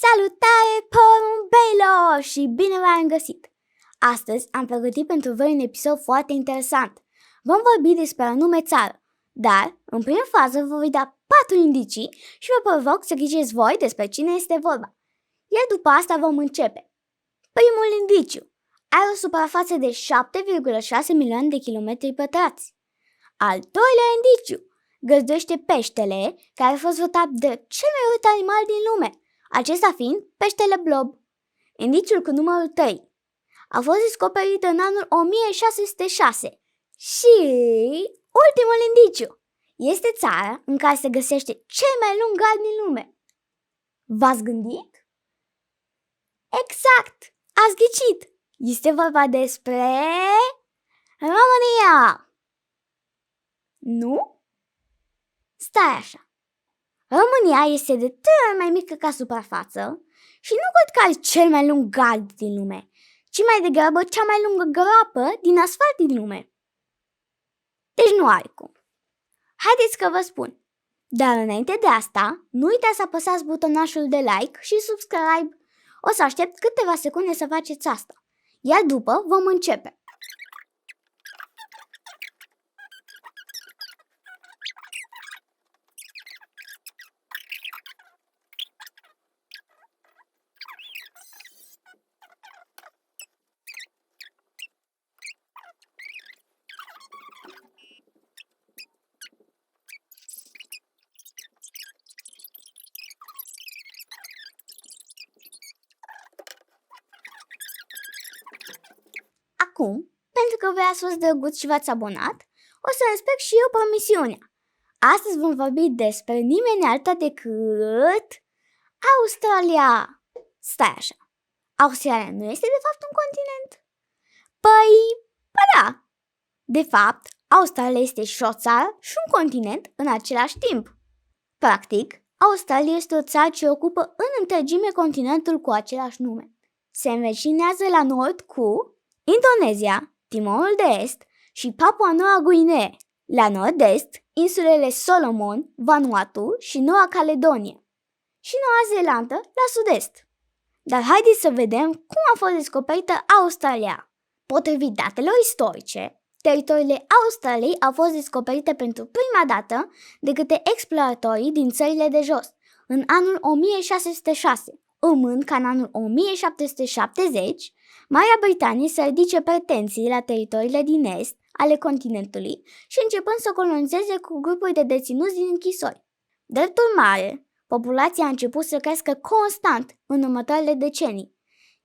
Salutare, porumbeilor, și bine v-am găsit! Astăzi am pregătit pentru voi un episod foarte interesant. Vom vorbi despre anume țară, dar în prima fază vă voi da 4 indicii și vă provoc să ghiceți voi despre cine este vorba. Iar după asta vom începe. Primul indiciu. Are o suprafață de 7,6 milioane de kilometri pătrați. Al doilea indiciu. Găzduiește peștele, care a fost votat de cel mai urât animal din lume, acesta fiind peștele blob. Indiciul cu numărul 3. A fost descoperit în anul 1606. Și ultimul indiciu. Este țara în care se găsește cel mai lung gard din lume. V-ați gândit? Exact! Ați ghicit! Este vorba despre România! Nu? Stai așa. România este de 3 ori mai mică ca suprafață și nu cred că are cel mai lung gard din lume, ci mai degrabă cea mai lungă groapă din asfalt din lume. Deci nu are cum. Haideți că vă spun. Dar înainte de asta, nu uitați să apăsați butonașul de like și subscribe. O să aștept câteva secunde să faceți asta. Iar după vom începe. Acum, pentru că voi ați fost drăguți și v-ați abonat, o să respect și eu promisiunea. Astăzi vom vorbi despre nimeni alta decât Australia. Stai așa. Australia nu este de fapt un continent? Păi, da. De fapt, Australia este și o țară și un continent în același timp. Practic, Australia este o țară ce ocupă în întregime continentul cu același nume. Se învecinează la nord cu Indonezia, Timorul de Est și Papua Noua Guinee. La nord-est, insulele Solomon, Vanuatu și Noua Caledonie. Și Noua Zeelandă la sud-est. Dar haideți să vedem cum a fost descoperită Australia. Potrivit datelor istorice, teritoriile Australiei au fost descoperite pentru prima dată de către exploratorii din țările de jos, în anul 1606, urmând ca în anul 1770, Marea Britanie să ridice pretenții la teritoriile din est ale continentului și începând să colonizeze cu grupuri de deținuți din închisori. Drept urmare, populația a început să crească constant în următoarele decenii,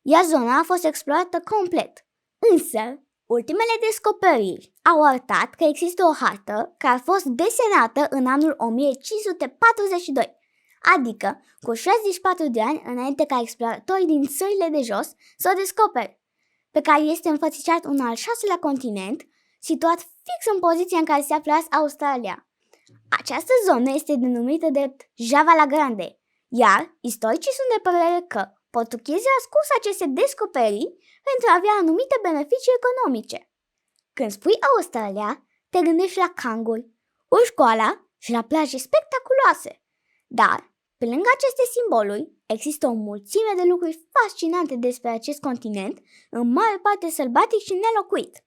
iar zona a fost explorată complet. Însă, ultimele descoperiri au arătat că există o hartă care a fost desenată în anul 1542, adică cu 64 de ani înainte ca exploratorii din țările de jos să o descopere, pe care este înfățișat un al 6-lea continent, situat fix în poziția în care se află Australia. Această zonă este denumită drept Java la Grande, iar istoricii sunt de părere că portughezii au scos aceste descoperiri pentru a avea anumite beneficii economice. Când spui Australia, te gândești la canguri, urși koala și la plaje spectaculoase. Dar, pe lângă aceste simboluri, există o mulțime de lucruri fascinante despre acest continent, în mare parte sălbatic și nelocuit.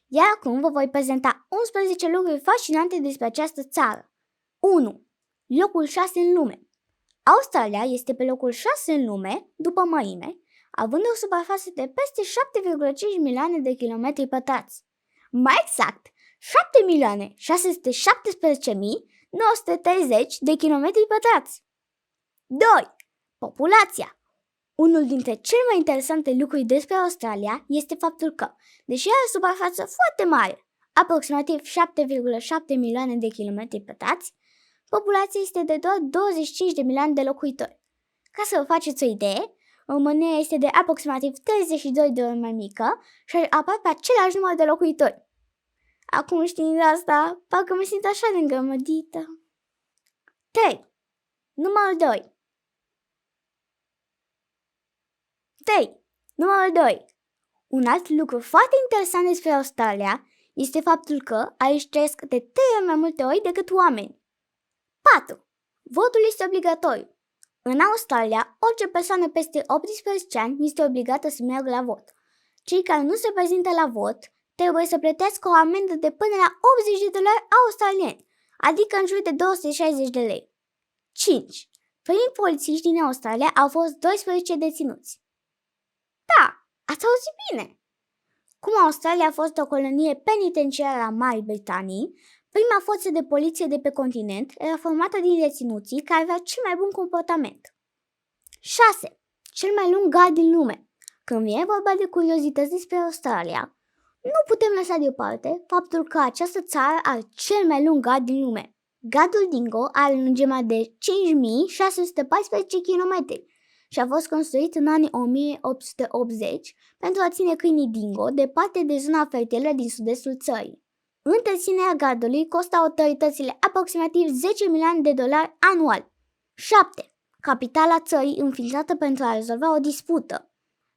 Iar acum vă voi prezenta 11 lucruri fascinante despre această țară. 1. Locul 6 în lume. Australia este pe locul 6 în lume, după mărime, având o suprafață de peste 7,5 milioane de kilometri pătrați. Mai exact, 7.617.930 de kilometri pătrați. 2. Populația. Unul dintre cele mai interesante lucruri despre Australia este faptul că, deși are o suprafață foarte mare, aproximativ 7,7 milioane de kilometri pătrați, populația este de doar 25 de milioane de locuitori. Ca să vă faceți o idee, România este de aproximativ 32 de ori mai mică și are aproape același număr de locuitori. Acum știind asta, parcă mă simt așa de îngrămădită. 3. Numărul 2. 3. Numărul 2. Un alt lucru foarte interesant despre Australia este faptul că aici trăiesc de 3 ori mai multe ori decât oameni. 4. Votul este obligatoriu. În Australia, orice persoană peste 18 ani este obligată să meargă la vot. Cei care nu se prezintă la vot trebuie să plătească o amendă de până la $80 australieni, adică în jur de 260 de lei. 5. Primii polițiști din Australia au fost 12 deținuți. Da, ați auzit bine! Cum Australia a fost o colonie penitenciară a Marii Britanii, prima forță de poliție de pe continent era formată din deținuții care aveau cel mai bun comportament. 6. Cel mai lung gard din lume. Când vine vorba de curiozități despre Australia, nu putem lăsa deoparte faptul că această țară are cel mai lung gard din lume. Gardul Dingo are lungimea de 5614 km și a fost construit în anii 1880 pentru a ține câinii dingo departe de zona fertilă din sud-estul țării. Întreținerea gardului costă autoritățile aproximativ $10 milioane anual. 7. Capitala țării înființată pentru a rezolva o dispută.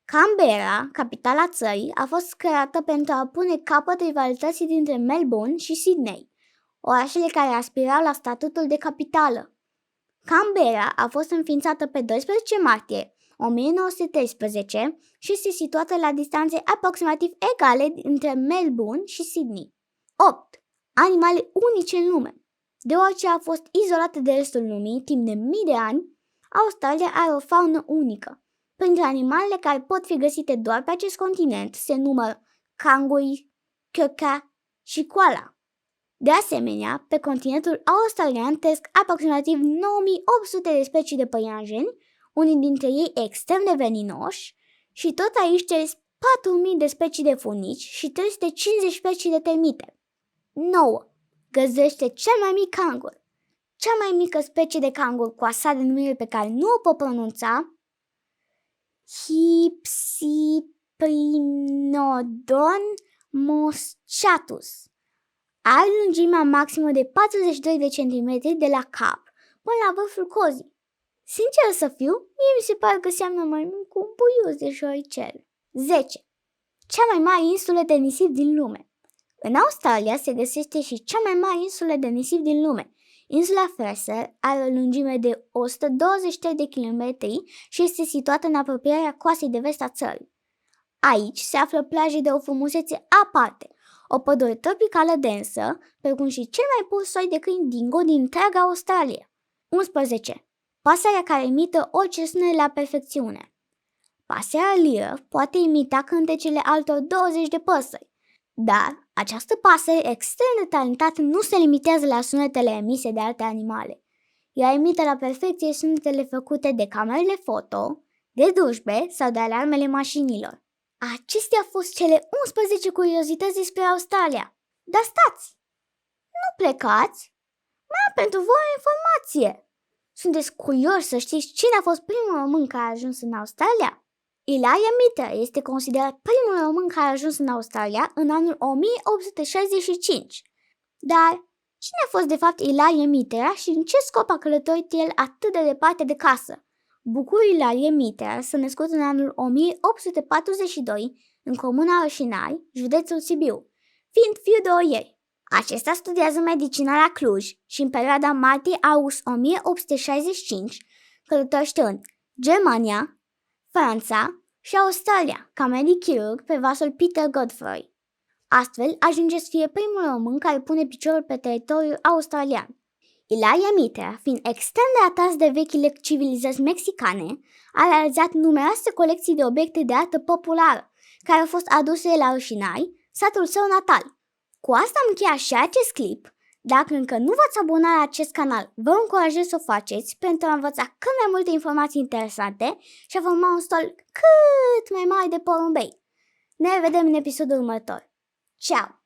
Canberra, capitala țării, a fost creată pentru a pune capăt rivalității dintre Melbourne și Sydney, orașele care aspirau la statutul de capitală. Canberra a fost înființată pe 12 martie 1913 și este situată la distanțe aproximativ egale între Melbourne și Sydney. 8. Animale unice în lume. Deoarece a fost izolată de restul lumii timp de mii de ani, Australia are o faună unică. Printre animalele care pot fi găsite doar pe acest continent se numără canguri, căca și koala. De asemenea, pe continentul australian trăiesc aproximativ 9800 de specii de păianjeni, unii dintre ei extrem de veninoși, și tot aici trăiesc 4000 de specii de funici și 350 specii de termite. 9. Găzduiește cel mai mic cangur. Cea mai mică specie de cangur cu asa de numire pe care nu o pot pronunța, Hypsiprinodon moschatus, are lungimea maximă de 42 de centimetri de la cap până la vârful cozii. Sincer să fiu, mie mi se pare că seamănă mai mult cu un puiuț de șoricel. 10. Cea mai mare insulă de nisip din lume. În Australia se găsește și cea mai mare insulă de nisip din lume. Insula Fraser are o lungime de 123 de kilometri și este situată în apropierea coastei de vest a țării. Aici se află plaje de o frumusețe aparte, o pădure tropicală densă, precum și cel mai pur soi de câini dingo din întreaga Australie. 11. Pasărea care imită orice sunet la perfecțiune. Pasărea liră poate imita cântecele altor 20 de păsări, dar această pasăre extrem de talentată nu se limitează la sunetele emise de alte animale. Ea imită la perfecție sunetele făcute de camerele foto, de drujbe sau de alarmele mașinilor. Acestea au fost cele 11 curiozități despre Australia. Dar stați! Nu plecați! Mai am pentru voi o informație! Sunteți curioși să știți cine a fost primul român care a ajuns în Australia? Elijah Meter este considerat primul român care a ajuns în Australia în anul 1865. Dar cine a fost de fapt Elijah Meter și în ce scop a călătorit el atât de departe de casă? Bucurul Elijah Meter s-a născut în anul 1842 în comuna Rășinai, județul Sibiu, fiind fiul de oieri. Acesta studiază medicină la Cluj și în perioada martie-august 1865 călătorește în Germania, Franța și Australia ca medic chirurg pe vasul Peter Godfrey. Astfel, ajunge să fie primul român care pune piciorul pe teritoriul australian. Elijah Meter, fiind extrem de atras de vechile civilizații mexicane, a realizat numeroase colecții de obiecte de artă populară, care au fost aduse la Rășinai, satul său natal. Cu asta am încheiat și acest clip. Dacă încă nu v-ați abonat la acest canal, vă încurajez să o faceți pentru a învăța cât mai multe informații interesante și a forma un stol cât mai mare de porumbei. Ne vedem în episodul următor. Ciao!